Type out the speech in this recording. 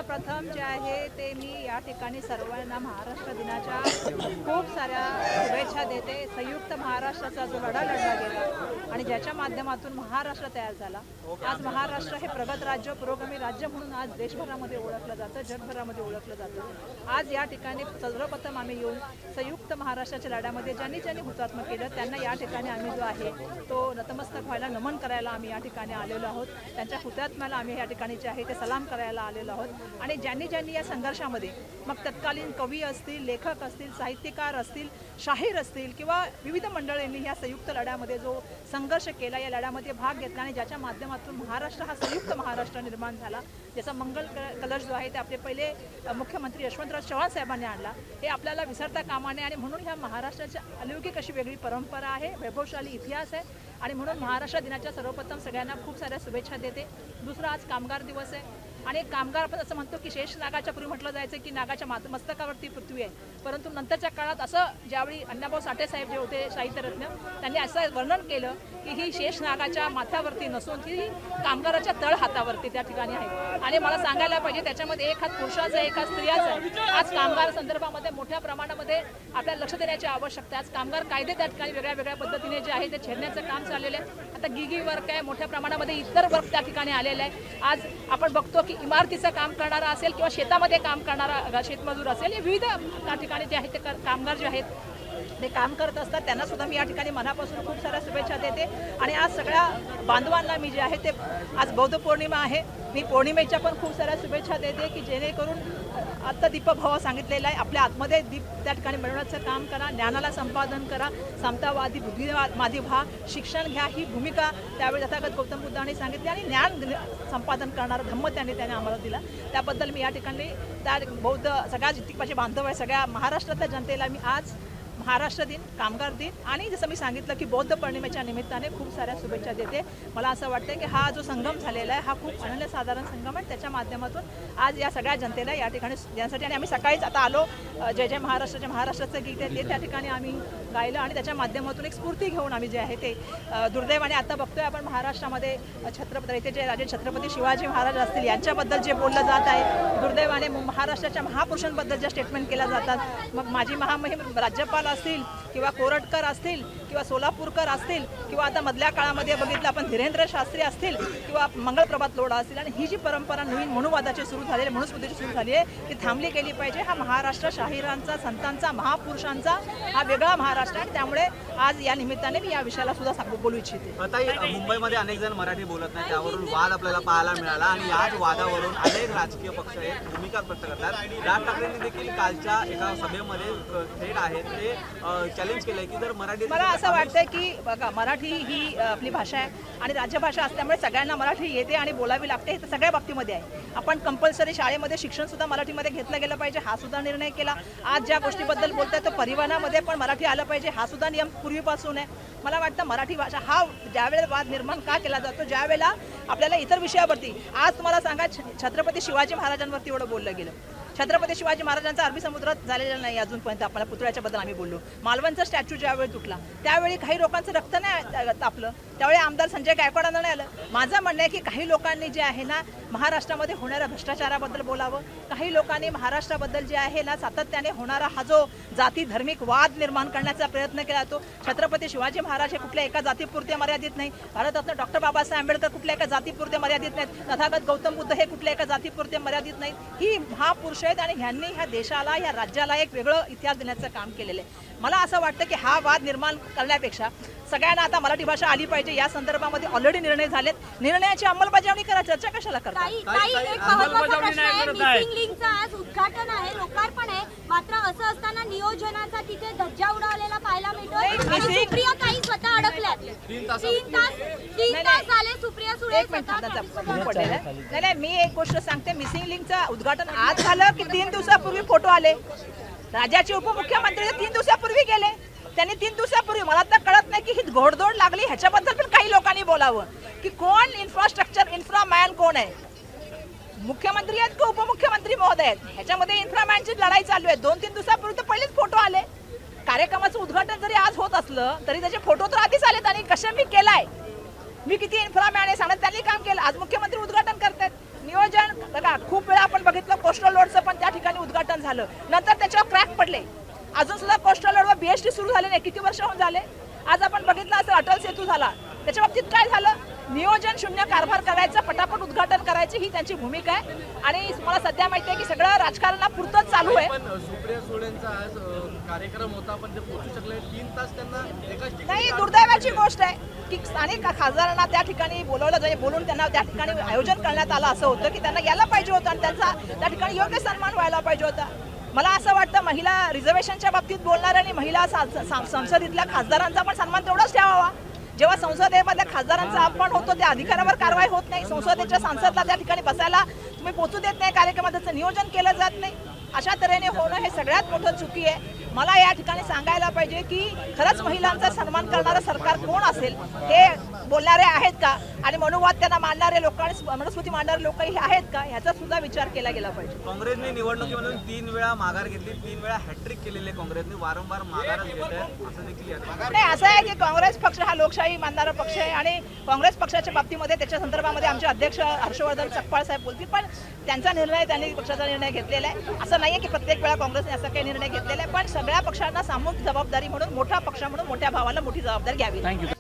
सर्वप्रथम जे आहे ते मी या ठिकाणी सर्वांना महाराष्ट्र दिनाच्या खूप साऱ्या शुभेच्छा देते। संयुक्त महाराष्ट्राचा जो लढा लढला गेला आणि ज्याच्या माध्यमातून महाराष्ट्र तयार झाला, आज महाराष्ट्र हे प्रगत राज्य, पुरोगामी राज्य म्हणून आज देशभरामध्ये ओळखलं जातं, जगभरामध्ये ओळखलं जातं। आज या ठिकाणी सर्वप्रथम आम्ही येऊन संयुक्त महाराष्ट्राच्या लढ्यामध्ये ज्यांनी ज्यांनी हुतात्मा केलं त्यांना या ठिकाणी आम्ही जो आहे तो नतमस्तक व्हायला, नमन करायला आम्ही या ठिकाणी आलेलो आहोत। त्यांच्या हुतात्म्याला आम्ही या ठिकाणी जे आहे ते सलाम करायला आलेलो आहोत। आणि ज्यांनी ज्यांनी या संघर्षामध्ये मग तत्कालीन कवी असतील, लेखक असतील, साहित्यकार असतील, शाहीर असतील किंवा विविध मंडळींनी या संयुक्त लढ्यामध्ये जो संघर्ष केला, या लढ्यामध्ये भाग घेतला आणि ज्याच्या माध्यमातून महाराष्ट्र हा संयुक्त महाराष्ट्र निर्माण झाला, ज्याचा मंगल कलश जो आहे ते आपले पहिले मुख्यमंत्री यशवंतराव चव्हाण साहेबांनी आणला, हे आपल्याला विसरता कामा नये। आणि म्हणून ह्या महाराष्ट्राची अलौकिक अशी वेगळी परंपरा आहे, वैभवशाली इतिहास आहे आणि म्हणून महाराष्ट्र दिनाच्या सर्वप्रथम सगळ्यांना खूप साऱ्या शुभेच्छा देते। दुसरा आज कामगार दिवस आहे आणि कामगार आपण असं म्हणतो की शेष नागाच्या पूर्वी म्हटलं जायचं की नागाच्या मस्तकावरती पृथ्वी आहे, परंतु नंतरच्या काळात असं ज्यावेळी अण्णाभाऊ साठे साहेब जे होते साहित्यरत्न, त्यांनी असं वर्णन केलं की ही शेष नागाच्या माथ्यावरती नसून ती कामगाराच्या तळ हातावरती त्या ठिकाणी आहे। आणि मला सांगायला पाहिजे त्याच्यामध्ये एक हात पुरुषाचा एक हात स्त्रियाचा आहे। आज कामगार संदर्भामध्ये मोठ्या प्रमाणामध्ये आपल्याला लक्ष देण्याची आवश्यकता आहे। आज कामगार कायदे त्या ठिकाणी वेगळ्या वेगळ्या पद्धतीने जे आहे ते छेडण्याचं काम चाललेलं आहे। आता गिगी वर्क आहे, मोठ्या प्रमाणामध्ये इतर वर्क त्या ठिकाणी आलेलं आहे। आज आपण बघतो की इमारतीचं काम करणारा असेल किंवा शेतामध्ये काम करणारा शेतमजूर असेल, हे विविध त्या ठिकाणी जे आहे ते कामगार जे आहेत ते काम करत असतात, त्यांना सुद्धा मी या ठिकाणी मनापासून खूप साऱ्या शुभेच्छा देते। आणि आज सगळ्या बांधवांना मी जे आहे ते, आज बौद्ध पौर्णिमा आहे, मी पौर्णिमेच्या पण खूप साऱ्या शुभेच्छा देते की जेणेकरून आता दीपभाव सांगितलेला आहे, आपल्या आतमध्ये दीप त्या ठिकाणी मिळवण्याचं काम करा, ज्ञानाला संपादन करा, समतावादी बुद्धिवादी व्हा, शिक्षण घ्या, ही भूमिका त्यावेळी तथागत गौतम बुद्धांनी सांगितली आणि ज्ञान संपादन करणारा धम्म त्याने आम्हाला दिला। त्याबद्दल मी या ठिकाणी त्या बौद्ध सगळ्या जितिकपाचे बांधव आहे, सगळ्या महाराष्ट्रातल्या जनतेला मी आज महाराष्ट्र दिन, कामगार दिन आणि जसं मी सांगितलं की बौद्ध पौर्णिमेच्या निमित्ताने खूप साऱ्या शुभेच्छा देते। मला असं वाटतं की हा जो संगम झालेला आहे हा खूप अनन्यसाधारण संगम आहे, त्याच्या माध्यमातून आज या सगळ्या जनतेला या ठिकाणी यासाठी, आणि आम्ही सकाळीच आता आलो, जय जय महाराष्ट्राचं गीत आहे ते त्या ठिकाणी आम्ही गायलं आणि त्याच्या माध्यमातून एक स्फूर्ती घेऊन आम्ही जे आहे ते दुर्दैवाने आता बघतोय आपण महाराष्ट्रामध्ये छत्रपती इथे जे राजे छत्रपती शिवाजी महाराज असतील यांच्याबद्दल जे बोललं जात आहे, दुर्दैवाने महाराष्ट्राच्या महापुरुषांबद्दल ज्या स्टेटमेंट केल्या जातात, मग माजी महामहिम राज्यपाल असतील किंवा कोरटकर असतील किंवा सोलापूरकर असतील किंवा आता मधल्या काळामध्ये बघितलं आपण धीरेंद्र शास्त्री असतील किंवा मंगळप्रभात लोढा असतील, आणि ही जी परंपरा नवीन मनुवादाची सुरू झालेली, मनुस्मृतीची सुरू झाली आहे, ती थांबली गेली पाहिजे। हा महाराष्ट्र शाहिरांचा, संतांचा, महापुरुषांचा हा वेगळा महाराष्ट्र आहे। त्यामुळे आज या निमित्ताने मी या विषयाला सुद्धा बोलू इच्छिते। आता मुंबईमध्ये अनेक जण मराठी बोलत नाही, त्यावरून वाद आपल्याला पाहायला मिळाला आणि याच वादावरून अनेक राजकीय पक्ष आहेत भूमिका व्यक्त करतात। राज ठाकरेंनी देखील कालच्या एका सभेमध्ये थेट आहेत ते चॅलेंज केलंय की जर मराठी, मला असं वाटतं की बघा, मराठी ही आपली भाषा आहे आणि राज्यभाषा असल्यामुळे सगळ्यांना मराठी येते आणि बोलावी लागते, हे तर सगळ्या बाबतीमध्ये आहे। आपण कंपल्सरी शाळेमध्ये शिक्षण सुद्धा मराठीमध्ये घेतलं गेलं पाहिजे, हा सुद्धा निर्णय केला। आज ज्या गोष्टीबद्दल बोलताय तर परिवहनामध्ये पण मराठी आलं पाहिजे, हा सुद्धा नियम पूर्वीपासून आहे। मला वाटतं मराठी भाषा हा ज्यावेळेला वाद निर्माण का केला जातो, ज्यावेळेला आपल्याला इतर विषयावरती, आज तुम्हाला सांगा छत्रपती शिवाजी महाराजांवरती एवढं बोललं गेलं, छत्रपती शिवाजी महाराजांचा अरबी समुद्रात झालेला नाही अजूनपर्यंत, आपल्याला पुतळ्याच्या बद्दल आम्ही बोललो, मालवणचा स्टॅच्यू ज्यावेळी तुटला त्यावेळी काही लोकांचं रक्त नाही तापलं, त्यावेळी आमदार संजय गायकवाडांना नाही आलं। माझं म्हणणं आहे की काही लोकांनी जे आहे ना महाराष्ट्रामध्ये होणाऱ्या भ्रष्टाचाराबद्दल बोलावं, काही लोकांनी महाराष्ट्राबद्दल जे आहे ना सातत्याने होणारा हा जो जाती धार्मिक वाद निर्माण करण्याचा प्रयत्न केला जातो, छत्रपती शिवाजी महाराज हे कुठल्या एका जातीपुरते मर्यादित नाही, भारतरत्न डॉक्टर बाबासाहेब आंबेडकर कुठल्या एका जातीपुरते मर्यादित नाहीत, तथागत गौतम बुद्ध हे कुठल्या एका जातीपुरते मर्यादित नाहीत, ही महापुरुष आहेत आणि ह्यांनी ह्या देशाला, ह्या राज्याला एक वेगळं इतिहास देण्याचं काम केलेलं आहे। मला असं वाटतं की हा वाद निर्माण करण्यापेक्षा सगळ्यांना आता मराठी भाषा आली पाहिजे, या संदर्भामध्ये ऑलरेडी निर्णय झालेत, निर्णयाची अंमलबजावणी करा, चर्चा कशाला करता? एक महत्त्वाचा प्रश्न आहे, मिसिंग लिंकचं आज उद्घाटन आहे, लोकार्पण आहे, मात्र असं असताना नियोजनाचा तिथे धज्जा उडावलेला पाहायला मिळतोय। सुप्रिया ताई स्वतः अडकल्यात, 3 तास झाले सुप्रिया सुळे नाही, मी एक गोष्ट सांगते, मिसिंग लिंकचं उद्घाटन आज झालं की 3 दिवसापूर्वी फोटो आले, राज्याचे उपमुख्यमंत्री 3 दिवसापूर्वी गेले, त्यांनी 3 दिवसापूर्वी, मला तर कळत नाही की ही घोडदौड लागली, ह्याच्याबद्दल पण काही लोकांनी बोलावं की कोण इन्फ्रास्ट्रक्चर, इन्फ्रामॅन कोण आहे, मुख्यमंत्री आहेत की उपमुख्यमंत्री महोदय आहेत, ह्याच्यामध्ये इन्फ्रामॅनची लढाई चालू आहे। 2-3 दिवसापूर्वी तर पहिलेच फोटो आले, कार्यक्रमाचं उद्घाटन जरी आज होत असलं तरी त्याचे फोटो तर आधीच आलेत आणि कशा मी केलाय, मी किती इन्फ्रामॅन आहे सांगत त्यांनी काम केलं, आज मुख्यमंत्री उद्घाटन करतात। नियोजन बघा, खूप वेळा आपण बघितलं कोस्टल रोडचं पण त्या ठिकाणी उद्घाटन झालं. नंतर त्याच्यावर क्रॅक पडले. अजून सुद्धा कोस्टल रोडवर BST सुरू झाले नाही. किती वर्ष होऊन झाले. आज आपण बघितलं असेल अटल सेतू झाला. त्याच्या बाबतीत काय झालं. नियोजन शून्य कारभार करायचं, पटापट उद्घाटन करायची ही त्यांची भूमिका आहे. आणि मला सध्या माहिती आहे की सगळं राजकारणापुरतंच चालू आहे. पण सुप्रिया सुळेंचा आज कार्यक्रम होता पण ते पोहोचू शकले 3 तास त्यांना एकाच ठिकाणी. नाही, दुर्दैवाची गोष्ट आहे की स्थानिक खासदारांना त्या ठिकाणी बोलवलं जाईल, बोलून त्यांना त्या ठिकाणी आयोजन करण्यात आलं. असं होतं की त्यांना यायला पाहिजे होतं आणि त्यांचा त्या ठिकाणी योग्य सन्मान व्हायला पाहिजे होता. मला असं वाटतं महिला रिझर्वेशनच्या बाबतीत बोलणार आणि महिला संसदेतल्या खासदारांचा पण सन्मान तेवढाच ठेवावा. जेव्हा संसदेमध्ये खासदारांचा अपमान होतो त्या अधिकारावर कारवाई होत नाही. संसदेच्या सांसदला त्या ठिकाणी बसायला तुम्ही पोचू देत नाही, कार्यक्रमाचं नियोजन केलं जात नाही. अशा तऱ्हेने होणं हे सगळ्यात मोठं चुकी आहे. मला या ठिकाणी सांगायला पाहिजे की खरंच महिलांचा सन्मान करणारं सरकार कोण असेल. हे बोलणारे आहेत का आणि मनुवाद त्यांना मांडणारे लोक आणि मनुस्मृती मांडणारे लोक हे आहेत का, ह्याचा सुद्धा विचार केला गेला पाहिजे. काँग्रेसने निवडणुकीमधून 3 वेळा माघार घेतली, 3 वेळा हॅट्रिक केलेले काँग्रेसने वारंवार माघारच घेत आहे असं देखील नाही. असं आहे की काँग्रेस पक्ष हा लोकशाही मानणारा पक्ष आहे आणि काँग्रेस पक्षाच्या बाबतीमध्ये त्याच्या संदर्भामध्ये आमचे अध्यक्ष हर्षवर्धन सकपाळ साहेब बोलतील. पण त्यांचा निर्णय, त्यांनी पक्षाचा निर्णय घेतलेला आहे. असं नाहीये की प्रत्येक वेळा काँग्रेसने असा काही निर्णय घेतलेला आहे. पण सगळ्या पक्षांना सामूहिक जबाबदारी म्हणून, मोठा पक्ष म्हणून मोठ्या भावाला मोठी जबाबदारी घ्यावी.